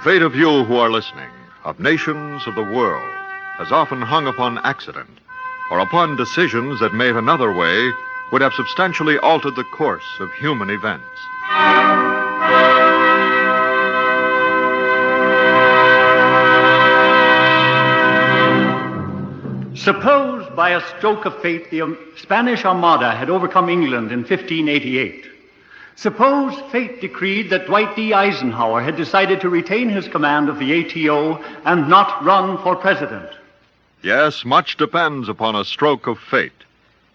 fate of you who are listening, of nations of the world, has often hung upon accident, or upon decisions that made another way would have substantially altered the course of human events. Suppose by a stroke of fate the Spanish Armada had overcome England in 1588. Suppose fate decreed that Dwight D. Eisenhower had decided to retain his command of the ATO and not run for president. Yes, much depends upon a stroke of fate.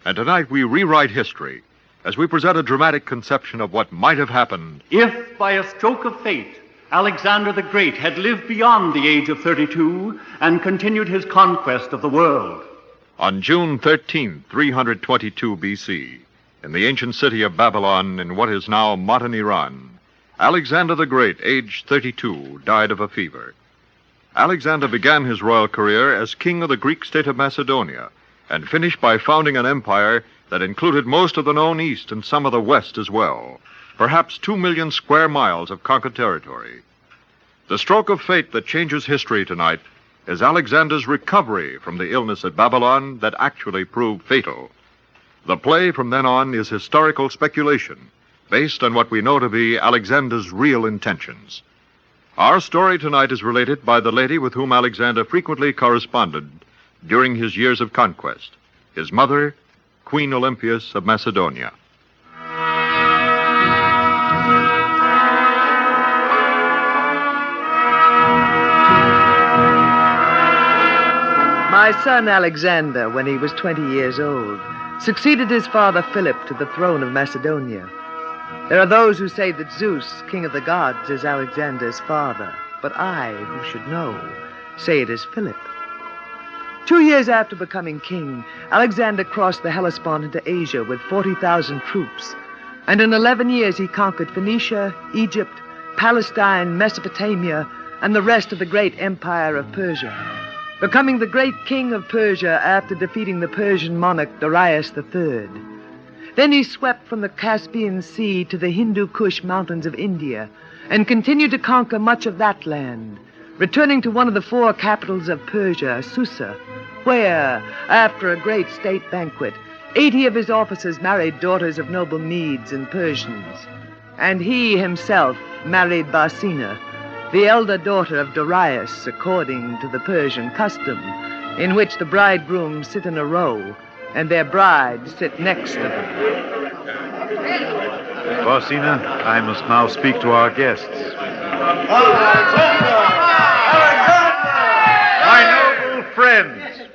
And tonight we rewrite history as we present a dramatic conception of what might have happened If by a stroke of fate Alexander the Great had lived beyond the age of 32 and continued his conquest of the world. on June 13, 322 B.C., in the ancient city of Babylon in what is now modern Iran. Alexander the Great, aged 32, died of a fever. Alexander began his royal career as king of the Greek state of Macedonia and finished by founding an empire that included most of the known East and some of the West as well, perhaps 2 million square miles of conquered territory. The stroke of fate that changes history tonight is Alexander's recovery from the illness at Babylon that actually proved fatal. The play from then on is historical speculation based on what we know to be Alexander's real intentions. Our story tonight is related by the lady with whom Alexander frequently corresponded during his years of conquest, his mother, Queen Olympias of Macedonia. My son Alexander, when he was 20 years old, succeeded his father Philip to the throne of Macedonia. There are those who say that Zeus, king of the gods, is Alexander's father, but I, who should know, say it is Philip. 2 years after becoming king, Alexander crossed the Hellespont into Asia with 40,000 troops, and in 11 years he conquered Phoenicia, Egypt, Palestine, Mesopotamia, and the rest of the great empire of Persia, becoming the great king of Persia after defeating the Persian monarch Darius III. Then he swept from the Caspian Sea to the Hindu Kush mountains of India and continued to conquer much of that land, returning to one of the 4 capitals of Persia, Susa, where, after a great state banquet, 80 of his officers married daughters of noble Medes and Persians, and he himself married Barsina, the elder daughter of Darius, according to the Persian custom, in which the bridegrooms sit in a row and their brides sit next to them. Barsina, I must now speak to our guests. Alexander! My noble friends,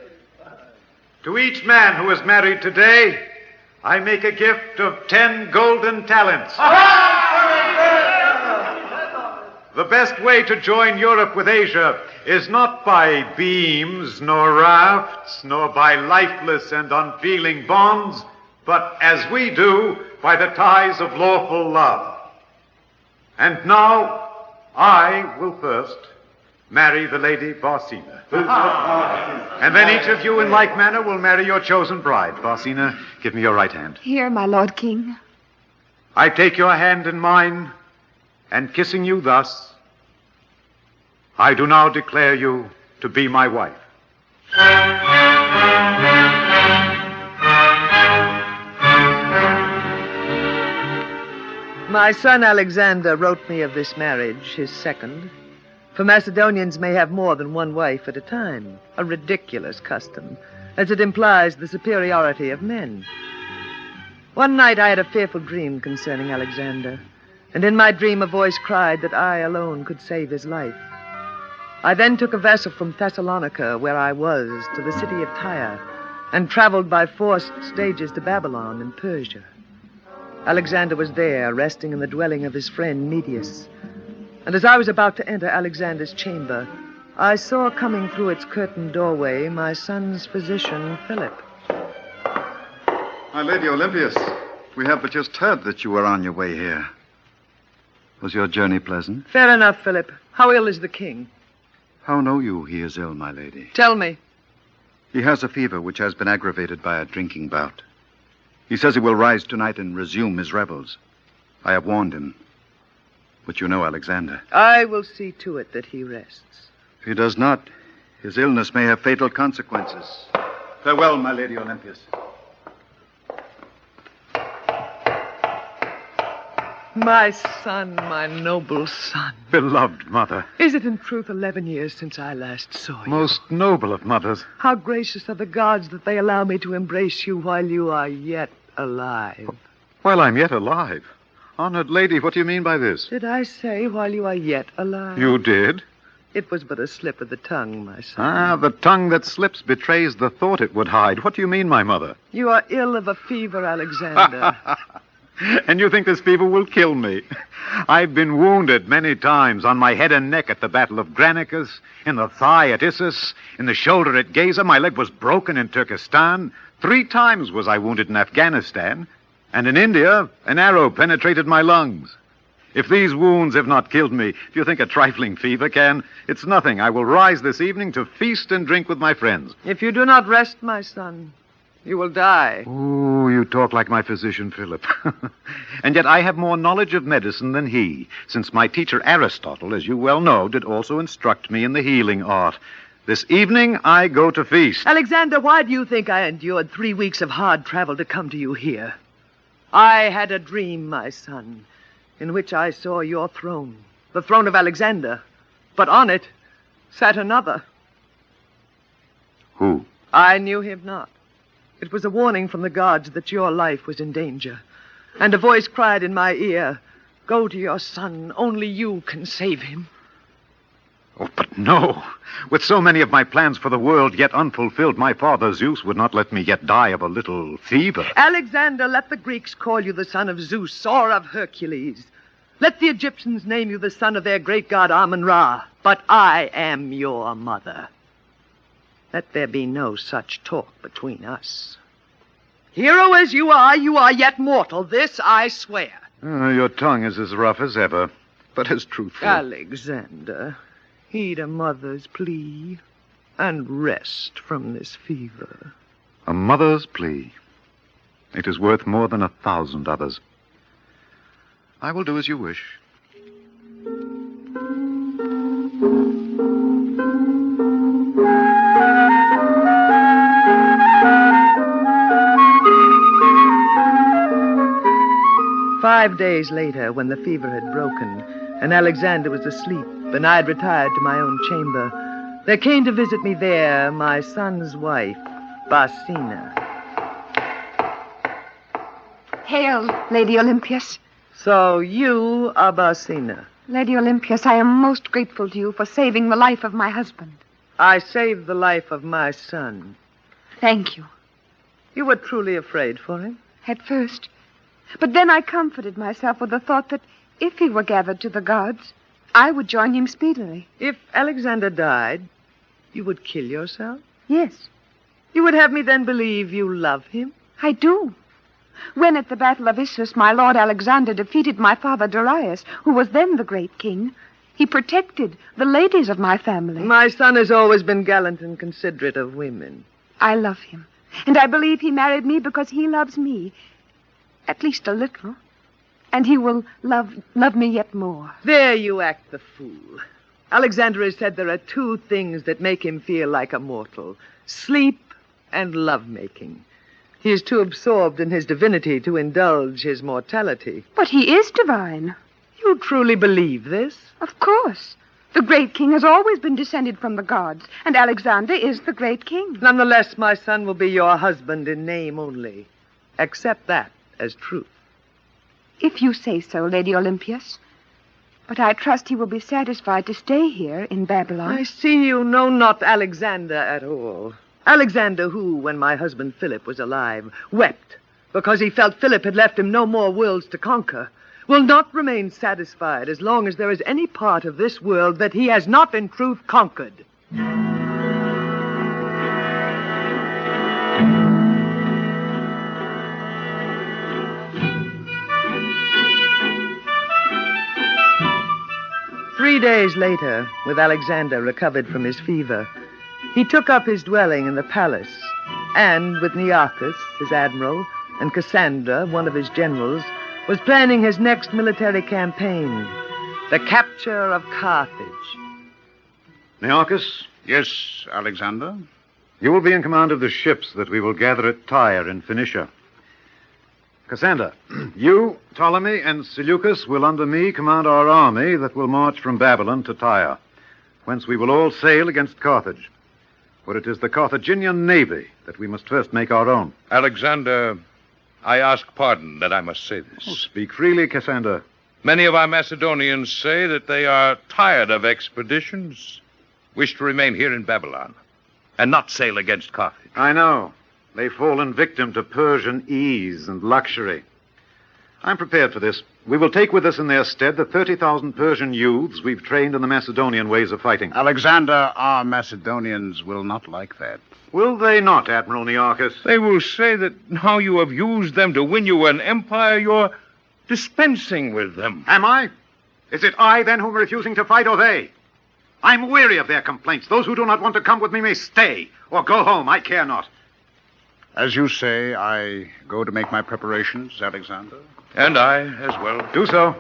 to each man who is married today, I make a gift of 10 golden talents. The best way to join Europe with Asia is not by beams, nor rafts, nor by lifeless and unfeeling bonds, but as we do, by the ties of lawful love. And now, I will first marry the lady Barsina. And then each of you in like manner will marry your chosen bride. Barsina, give me your right hand. Here, my Lord King. I take your hand in mine, and kissing you thus, I do now declare you to be my wife. My son Alexander wrote me of this marriage, his second, for Macedonians may have more than one wife at a time, a ridiculous custom, as it implies the superiority of men. One night I had a fearful dream concerning Alexander, and in my dream a voice cried that I alone could save his life. I then took a vessel from Thessalonica, where I was, to the city of Tyre, and traveled by forced stages to Babylon in Persia. Alexander was there, resting in the dwelling of his friend Medius. And as I was about to enter Alexander's chamber, I saw coming through its curtained doorway my son's physician, Philip. My Lady Olympias, we have but just heard that you were on your way here. Was your journey pleasant? Fair enough, Philip. How ill is the king? How know you he is ill, my lady? Tell me. He has a fever which has been aggravated by a drinking bout. He says he will rise tonight and resume his revels. I have warned him. But you know Alexander. I will see to it that he rests. If he does not, his illness may have fatal consequences. Farewell, my Lady Olympias. My son, my noble son. Beloved mother, Is it in truth 11 years since I last saw you? most noble of mothers. How gracious are the gods that they allow me to embrace you while you are yet alive. While I'm yet alive. Honored lady, what do you mean by this? Did I say while you are yet alive? You did? It was but a slip of the tongue, my son. Ah, the tongue that slips betrays the thought it would hide. What do you mean, my mother? You are ill of a fever, Alexander. And you think this fever will kill me? I've been wounded many times on my head and neck at the Battle of Granicus, in the thigh at Issus, in the shoulder at Gaza. My leg was broken in Turkestan. 3 times was I wounded in Afghanistan. And in India, an arrow penetrated my lungs. If these wounds have not killed me, do you think a trifling fever can? It's nothing. I will rise this evening to feast and drink with my friends. If you do not rest, my son, you will die. Oh, you talk like my physician, Philip. And yet I have more knowledge of medicine than he, since my teacher Aristotle, as you well know, did also instruct me in the healing art. This evening I go to feast. Alexander, why do you think I endured 3 weeks of hard travel to come to you here? I had a dream, my son, in which I saw your throne, the throne of Alexander, but on it sat another. Who? I knew him not. It was a warning from the gods that your life was in danger. And a voice cried in my ear, "Go to your son. Only you can save him." Oh, but no. With so many of my plans for the world yet unfulfilled, my father Zeus would not let me yet die of a little fever. Alexander, let the Greeks call you the son of Zeus or of Hercules. Let the Egyptians name you the son of their great god Amun-Ra. But I am your mother. Let there be no such talk between us. Hero as you are yet mortal. This I swear. Your tongue is as rough as ever, but as truthful. Alexander, heed a mother's plea and rest from this fever. A mother's plea. It is worth more than 1,000 others. I will do as you wish. "5 days later, when the fever had broken, and Alexander was asleep, and I had retired to my own chamber, there came to visit me there my son's wife, Barsina. Hail, Lady Olympias. So you are Barsina. Lady Olympias, I am most grateful to you for saving the life of my husband. I saved the life of my son. Thank you. You were truly afraid for him? At first. But then I comforted myself with the thought that if he were gathered to the gods, I would join him speedily. If Alexander died, you would kill yourself? Yes, You would have me then believe you love him? I do. When at the Battle of Issus, my lord Alexander defeated my father Darius, who was then the great king, he protected the ladies of my family. My son has always been gallant and considerate of women. I love him, and I believe he married me because he loves me, at least a little, and he will love me yet more. There you act the fool. Alexander has said there are 2 things that make him feel like a mortal: sleep and lovemaking. He is too absorbed in his divinity to indulge his mortality. But he is divine. You truly believe this? Of course. The great king has always been descended from the gods, and Alexander is the great king. Nonetheless, my son will be your husband in name only. Accept that as truth. If you say so, Lady Olympias. But I trust he will be satisfied to stay here in Babylon. I see you know not Alexander at all. Alexander who, when my husband Philip was alive, wept because he felt Philip had left him no more worlds to conquer, will not remain satisfied as long as there is any part of this world that he has not in truth conquered. Three days later, with Alexander recovered from his fever, he took up his dwelling in the palace, and with Nearchus, his admiral, and Cassandra, one of his generals, was planning his next military campaign. The capture of Carthage. Nearchus, Yes, Alexander? you will be in command of the ships that we will gather at Tyre in Phoenicia. Cassander, you, Ptolemy, and Seleucus will under me command our army that will march from Babylon to Tyre, whence we will all sail against Carthage. For it is the Carthaginian navy that we must first make our own. Alexander, I ask pardon that I must say this. Speak freely, Cassander. Many of our Macedonians say that they are tired of expeditions, wish to remain here in Babylon, and not sail against Carthage. I know. They've fallen victim to Persian ease and luxury. I'm prepared for this. We will take with us in their stead the 30,000 Persian youths we've trained in the Macedonian ways of fighting. Alexander, our Macedonians will not like that. Will they not, Admiral Nearchus? They will say that now you have used them to win you an empire, you're dispensing with them. Am I? Is it I, then, whom are refusing to fight, or they? I'm weary of their complaints. Those who do not want to come with me may stay, or go home. I care not. As you say, I go to make my preparations, Alexander. And I as well. Do so.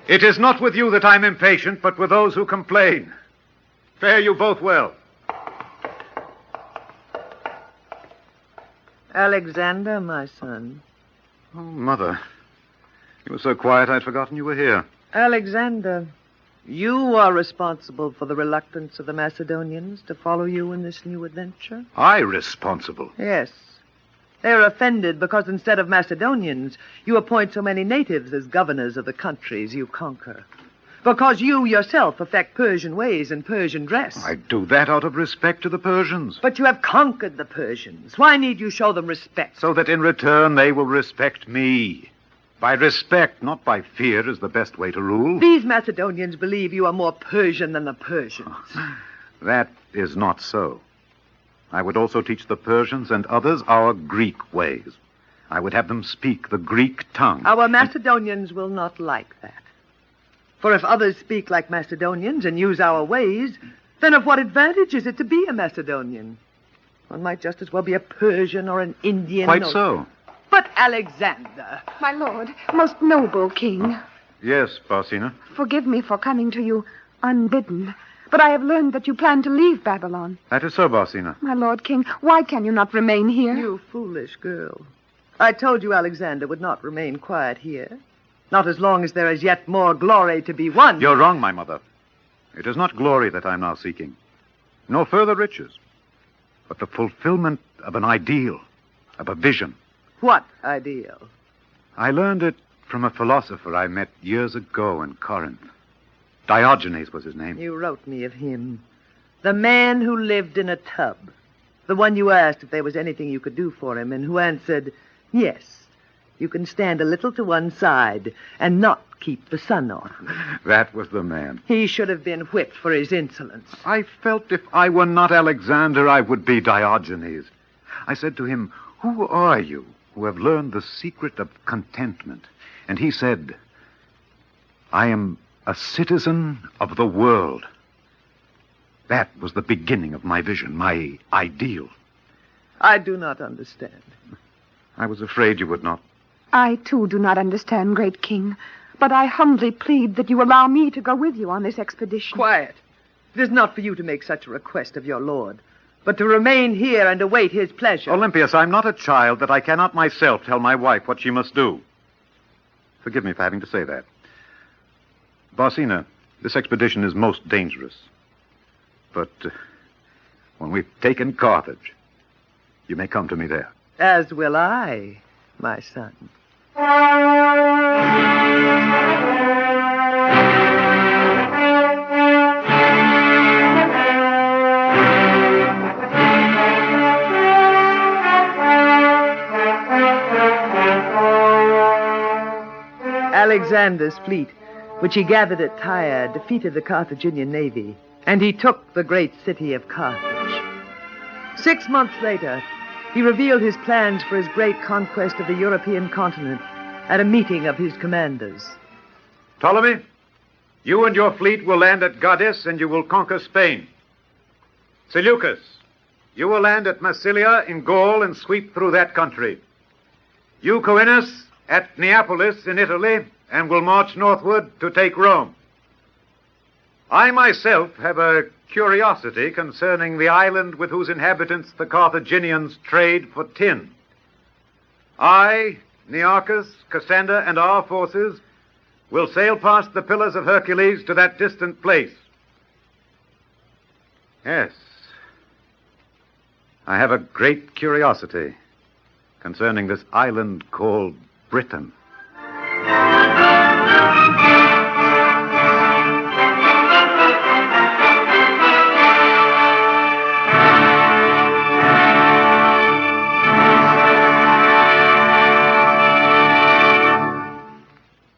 It is not with you that I'm impatient, but with those who complain. Fare you both well. Alexander, my son. Oh, Mother. You were so quiet I'd forgotten you were here. Alexander, you are responsible for the reluctance of the Macedonians to follow you in this new adventure? I responsible? Yes. They are offended because instead of Macedonians, you appoint so many natives as governors of the countries you conquer. Because you yourself affect Persian ways and Persian dress. I do that out of respect to the Persians. But you have conquered the Persians. Why need you show them respect? So that in return they will respect me. By respect, not by fear, is the best way to rule. These Macedonians believe you are more Persian than the Persians. That is not so. I would also teach the Persians and others our Greek ways. I would have them speak the Greek tongue. Our Macedonians will not like that. For if others speak like Macedonians and use our ways, then of what advantage is it to be a Macedonian? One might just as well be a Persian or an Indian. Quite so. But Alexander. My lord, most noble king, Yes, Barsina. forgive me for coming to you unbidden, but I have learned that you plan to leave Babylon. That is so, Barsina. My lord king, why can you not remain here? You foolish girl. I told you Alexander would not remain quiet here. Not as long as there is yet more glory to be won. You're wrong, my mother. It is not glory that I'm now seeking, nor further riches, but the fulfillment of an ideal, of a vision. What ideal? I learned it from a philosopher I met years ago in Corinth. Diogenes was his name. You wrote me of him. The man who lived in a tub. The one you asked if there was anything you could do for him, and who answered, yes. You can stand a little to one side and not keep the sun off you. That was the man. He should have been whipped for his insolence. I felt if I were not Alexander, I would be Diogenes. I said to him, who are you who have learned the secret of contentment? And he said, I am a citizen of the world. That was the beginning of my vision, my ideal. I do not understand. I was afraid you would not. I, too, do not understand, great king, but I humbly plead that you allow me to go with you on this expedition. Quiet. It is not for you to make such a request of your lord, but to remain here and await his pleasure. Olympias, I'm not a child that I cannot myself tell my wife what she must do. Forgive me for having to say that. Barsina, this expedition is most dangerous. But when we've taken Carthage, you may come to me there. As will I, my son. Alexander's fleet, which he gathered at Tyre, defeated the Carthaginian navy, and he took the great city of Carthage. 6 months later, he revealed his plans for his great conquest of the European continent at a meeting of his commanders. Ptolemy, you and your fleet will land at Gades and you will conquer Spain. Seleucus, you will land at Massilia in Gaul and sweep through that country. You, Coenus, at Neapolis in Italy and will march northward to take Rome. I myself have a curiosity concerning the island with whose inhabitants the Carthaginians trade for tin. I, Nearchus, Cassander, and our forces will sail past the Pillars of Hercules to that distant place. Yes, I have a great curiosity concerning this island called Britain.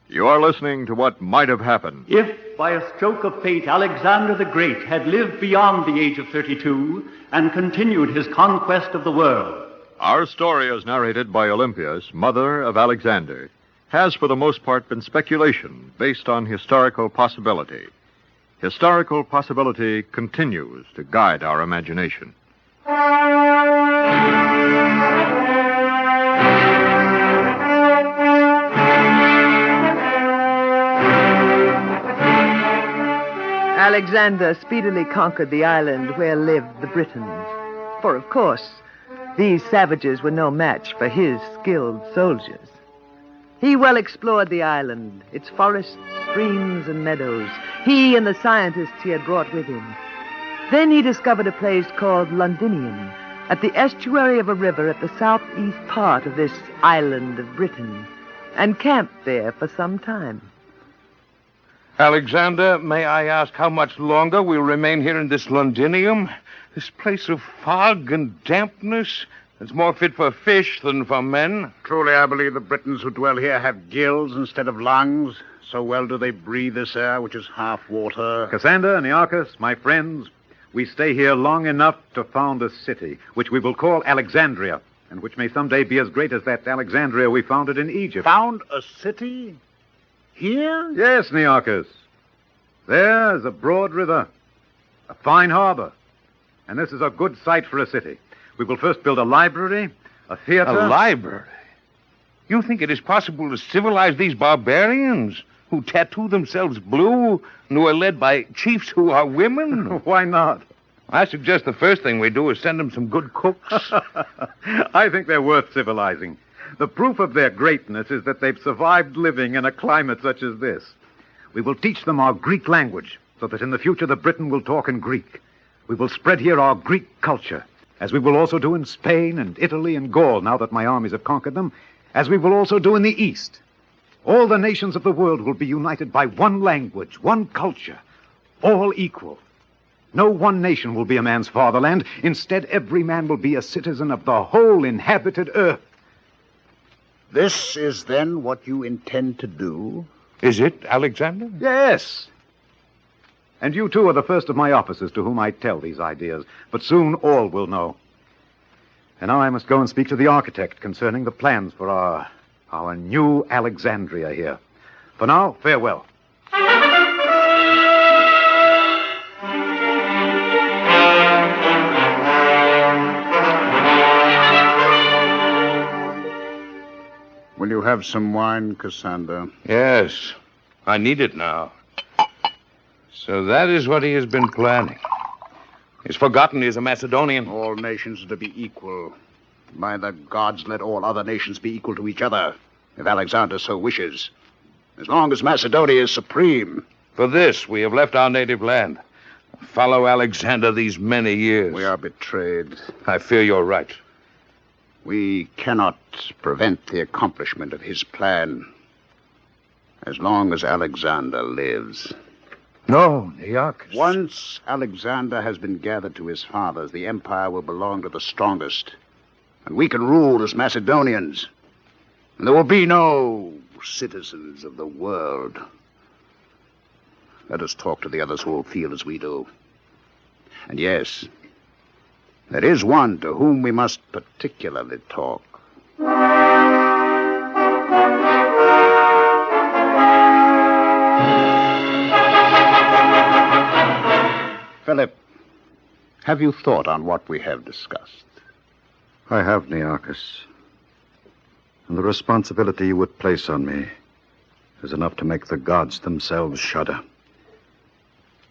You are listening to What Might Have Happened. If, by a stroke of fate, Alexander the Great had lived beyond the age of 32 and continued his conquest of the world. Our story, as narrated by Olympias, mother of Alexander, has for the most part been speculation based on historical possibility. Historical possibility continues to guide our imagination. Alexander speedily conquered the island where lived the Britons. For, of course, these savages were no match for his skilled soldiers. He well explored the island, its forests, streams, and meadows, he and the scientists he had brought with him. Then he discovered a place called Londinium, at the estuary of a river at the southeast part of this island of Britain, and camped there for some time. Alexander, may I ask how much longer we'll remain here in this Londinium? This place of fog and dampness? It's more fit for fish than for men. Truly, I believe the Britons who dwell here have gills instead of lungs. So well do they breathe this air, which is half water. Cassander, Nearchus, my friends, we stay here long enough to found a city, which we will call Alexandria, and which may someday be as great as that Alexandria we founded in Egypt. Found a city? Here? Yes, Nearchus. There's a broad river, a fine harbor, and this is a good site for a city. We will first build a library, a theater. A library? You think it is possible to civilize these barbarians who tattoo themselves blue and who are led by chiefs who are women? Why not? I suggest the first thing we do is send them some good cooks. I think they're worth civilizing. The proof of their greatness is that they've survived living in a climate such as this. We will teach them our Greek language, so that in the future the Briton will talk in Greek. We will spread here our Greek culture, as we will also do in Spain and Italy and Gaul, now that my armies have conquered them, as we will also do in the East. All the nations of the world will be united by one language, one culture, all equal. No one nation will be a man's fatherland. Instead, every man will be a citizen of the whole inhabited earth. This is then what you intend to do? Is it, Alexander? Yes. And you, too, are the first of my officers to whom I tell these ideas. But soon all will know. And now I must go and speak to the architect concerning the plans for our new Alexandria here. For now, farewell. Will you have some wine, Cassander? Yes. I need it now. So that is what he has been planning. He's forgotten he is a Macedonian. All nations are to be equal. By the gods, let all other nations be equal to each other, if Alexander so wishes. As long as Macedonia is supreme. For this, we have left our native land. Follow Alexander these many years. We are betrayed. I fear you're right. We cannot prevent the accomplishment of his plan as long as Alexander lives. No, Nearchus. Once Alexander has been gathered to his fathers, the empire will belong to the strongest. And we can rule as Macedonians. And there will be no citizens of the world. Let us talk to the others who will feel as we do. And yes, there is one to whom we must particularly talk. Philip, have you thought on what we have discussed? I have, Nearchus. And the responsibility you would place on me is enough to make the gods themselves shudder.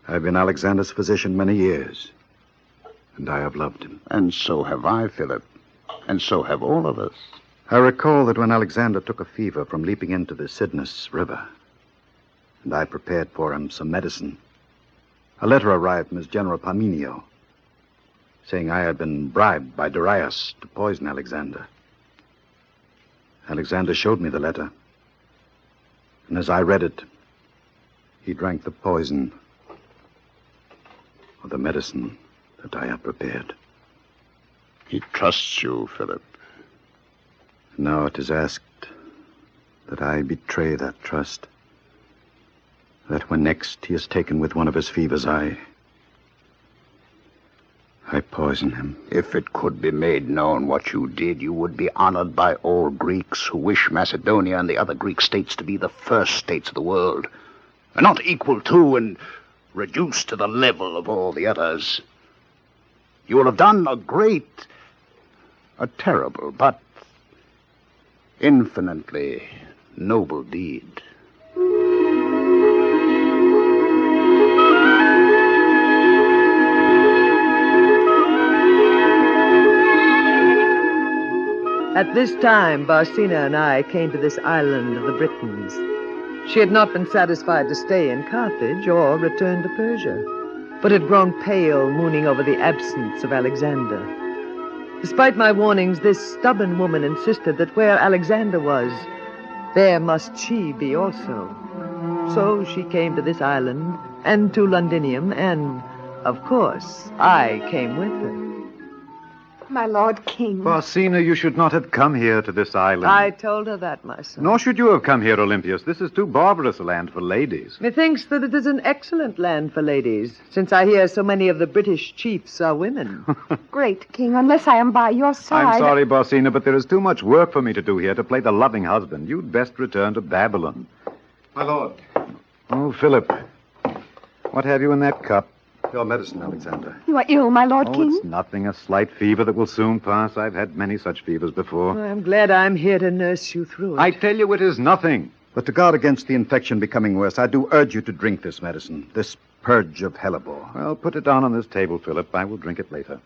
I've been Alexander's physician many years, and I have loved him. And so have I, Philip. And so have all of us. I recall that when Alexander took a fever from leaping into the Cydnus River, and I prepared for him some medicine, a letter arrived from his general Parmenio, saying I had been bribed by Darius to poison Alexander. Alexander showed me the letter, and as I read it, he drank the poison of the medicine that I have prepared. He trusts you, Philip. Now it is asked that I betray that trust. That when next he is taken with one of his fevers, I poison him. If it could be made known what you did, you would be honored by all Greeks who wish Macedonia and the other Greek states to be the first states of the world, and not equal to and reduced to the level of all the others. You will have done a terrible, but infinitely noble deed. At this time, Barsina and I came to this island of the Britons. She had not been satisfied to stay in Carthage or return to Persia, but had grown pale, mooning over the absence of Alexander. Despite my warnings, this stubborn woman insisted that where Alexander was, there must she be also. So she came to this island and to Londinium, and, of course, I came with her. My Lord King. Barsina, you should not have come here to this island. I told her that, my son. Nor should you have come here, Olympius. This is too barbarous a land for ladies. Methinks that it is an excellent land for ladies, since I hear so many of the British chiefs are women. Great King, unless I am by your side. I'm sorry, Barsina, but there is too much work for me to do here to play the loving husband. You'd best return to Babylon. My lord. Oh, Philip, what have you in that cup? Your medicine, Alexander. You are ill, my Lord Oh, King. it's nothing, a slight fever that will soon pass. I've had many such fevers before. I'm glad I'm here to nurse you through it. I tell you, it is nothing. But to guard against the infection becoming worse, I do urge you to drink this medicine, this purge of hellebore. Well, put it down on this table, Philip. I will drink it later.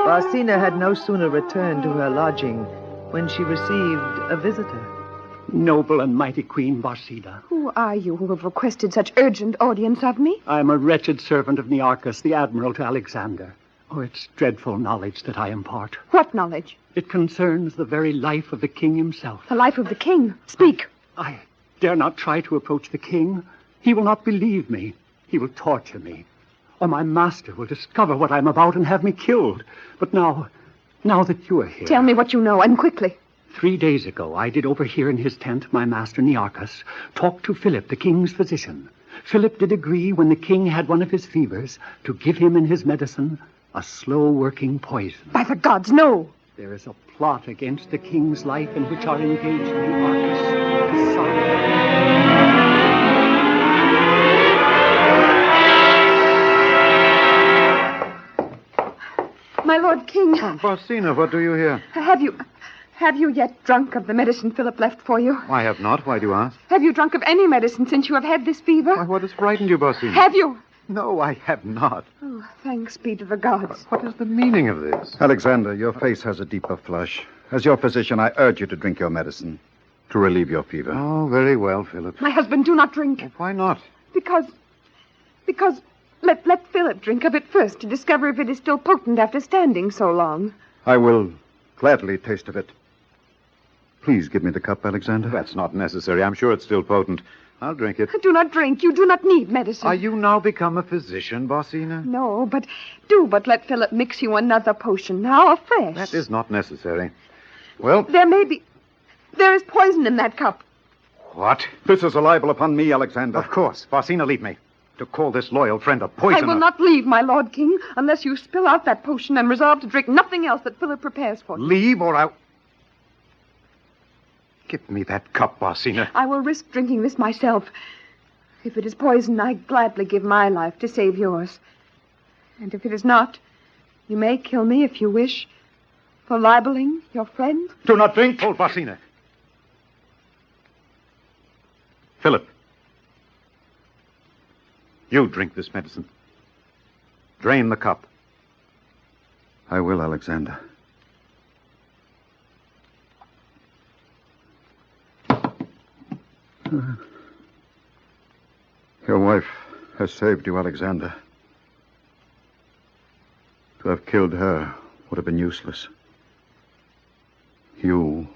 Barsina had no sooner returned to her lodging when she received a visitor. Noble and mighty Queen Barsina, Who are you who have requested such urgent audience of me? I am a wretched servant of Nearchus, the admiral to Alexander. Oh, it's dreadful knowledge that I impart. What knowledge? It concerns the very life of the king himself. The life of the king. Speak. I dare not try to approach the king. He will not believe me. He will torture me. Or my master will discover what I'm about and have me killed. But now that you are here... Tell me what you know, and quickly. 3 days ago, I did overhear in his tent my master Nearchus talk to Philip, the king's physician. Philip did agree, when the king had one of his fevers, to give him in his medicine a slow-working poison. By the gods, no. There is a plot against the king's life in which are engaged Nearchus, his son... My Lord King, Barsina, what do you here? have you yet drunk of the medicine Philip left for you? I have not. Why do you ask? Have you drunk of any medicine since you have had this fever? Why, what has frightened you, Barsina? Have you? No, I have not. Oh, thanks be to the gods. What is the meaning of this? Alexander, your face has a deeper flush. As your physician, I urge you to drink your medicine to relieve your fever. Oh, very well, Philip. My husband, do not drink. Well, why not? Because let Philip drink of it first to discover if it is still potent after standing so long. I will gladly taste of it. Please give me the cup, Alexander. That's not necessary. I'm sure it's still potent. I'll drink it. Do not drink. You do not need medicine. Are you now become a physician, Barsina? No, but let Philip mix you another potion now, afresh. That is not necessary. Well... There is poison in that cup. What? This is a libel upon me, Alexander. Of course. Barsina, leave me. To call this loyal friend a poisoner. I will not leave, my Lord King, unless you spill out that potion and resolve to drink nothing else that Philip prepares for you. Leave or I'll... Give me that cup, Barsina. I will risk drinking this myself. If it is poison, I gladly give my life to save yours. And if it is not, You may kill me if you wish, for libeling your friend. Do not drink, old Barsina. Philip, you drink this medicine. Drain the cup. I will, Alexander. Your wife has saved you, Alexander. To have killed her would have been useless. You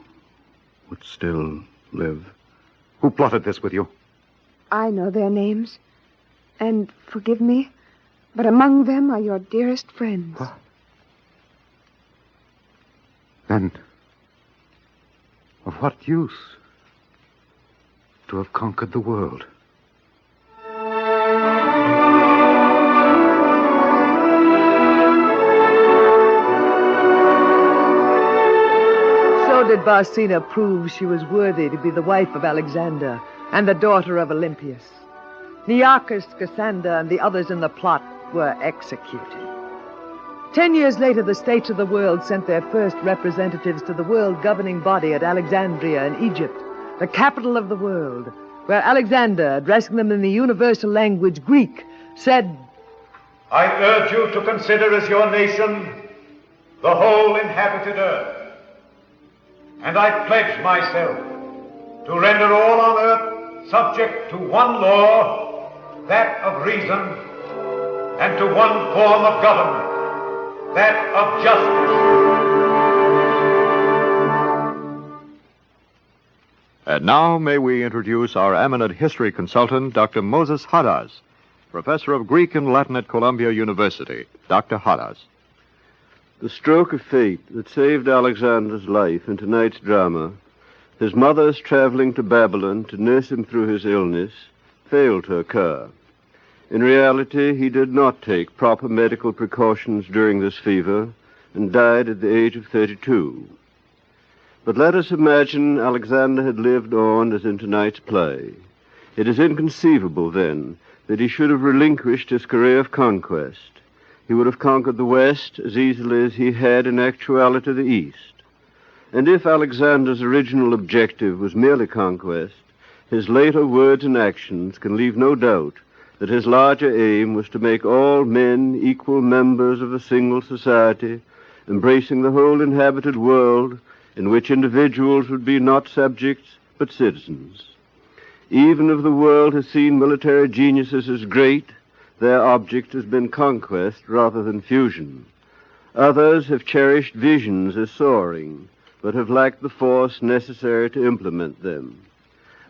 would still live. Who plotted this with you? I know their names. And forgive me, but among them are your dearest friends. What? Then, of what use to have conquered the world? So did Barsina prove she was worthy to be the wife of Alexander and the daughter of Olympias. Nearchus, Cassander, and the others in the plot were executed. 10 years later, the states of the world sent their first representatives to the world governing body at Alexandria in Egypt, the capital of the world, where Alexander, addressing them in the universal language Greek, said, I urge you to consider as your nation the whole inhabited earth. And I pledge myself to render all on earth subject to one law, that of reason, and to one form of government, that of justice. And now may we introduce our eminent history consultant, Dr. Moses Hadas, professor of Greek and Latin at Columbia University. Dr. Hadas. The stroke of fate that saved Alexander's life in tonight's drama, his mother's traveling to Babylon to nurse him through his illness, failed to occur. In reality, he did not take proper medical precautions during this fever and died at the age of 32. But let us imagine Alexander had lived on as in tonight's play. It is inconceivable, then, that he should have relinquished his career of conquest. He would have conquered the West as easily as he had in actuality the East. And if Alexander's original objective was merely conquest, his later words and actions can leave no doubt that his larger aim was to make all men equal members of a single society, embracing the whole inhabited world, in which individuals would be not subjects but citizens. Even if the world has seen military geniuses as great, their object has been conquest rather than fusion. Others have cherished visions as soaring, but have lacked the force necessary to implement them.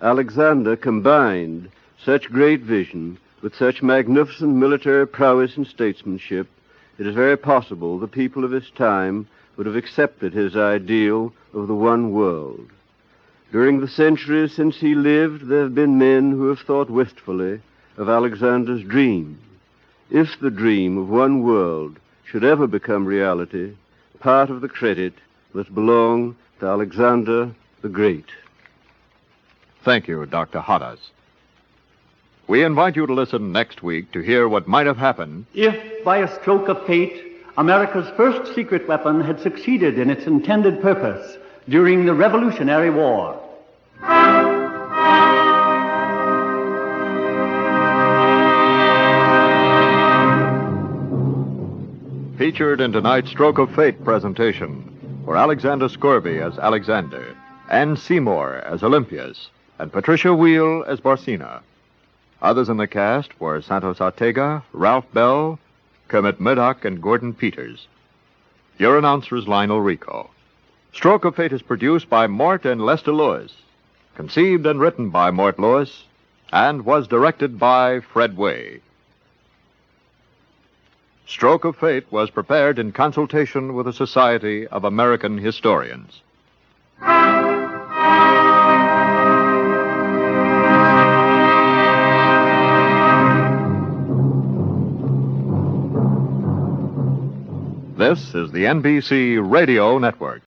Alexander combined such great vision with such magnificent military prowess and statesmanship, it is very possible the people of his time would have accepted his ideal of the one world. During the centuries since he lived, there have been men who have thought wistfully of Alexander's dream. If the dream of one world should ever become reality, part of the credit must belong to Alexander the Great. Thank you, Dr. Hadas. We invite you to listen next week to hear what might have happened if, by a stroke of fate, America's first secret weapon had succeeded in its intended purpose during the Revolutionary War. Featured in tonight's Stroke of Fate presentation were Alexander Scorby as Alexander, Anne Seymour as Olympias, and Patricia Wheel as Barsina. Others in the cast were Santos Ortega, Ralph Bell, Kermit Murdoch, and Gordon Peters. Your announcer is Lionel Rico. Stroke of Fate is produced by Mort and Lester Lewis, conceived and written by Mort Lewis, and was directed by Fred Way. Stroke of Fate was prepared in consultation with the Society of American Historians. This is the NBC Radio Network.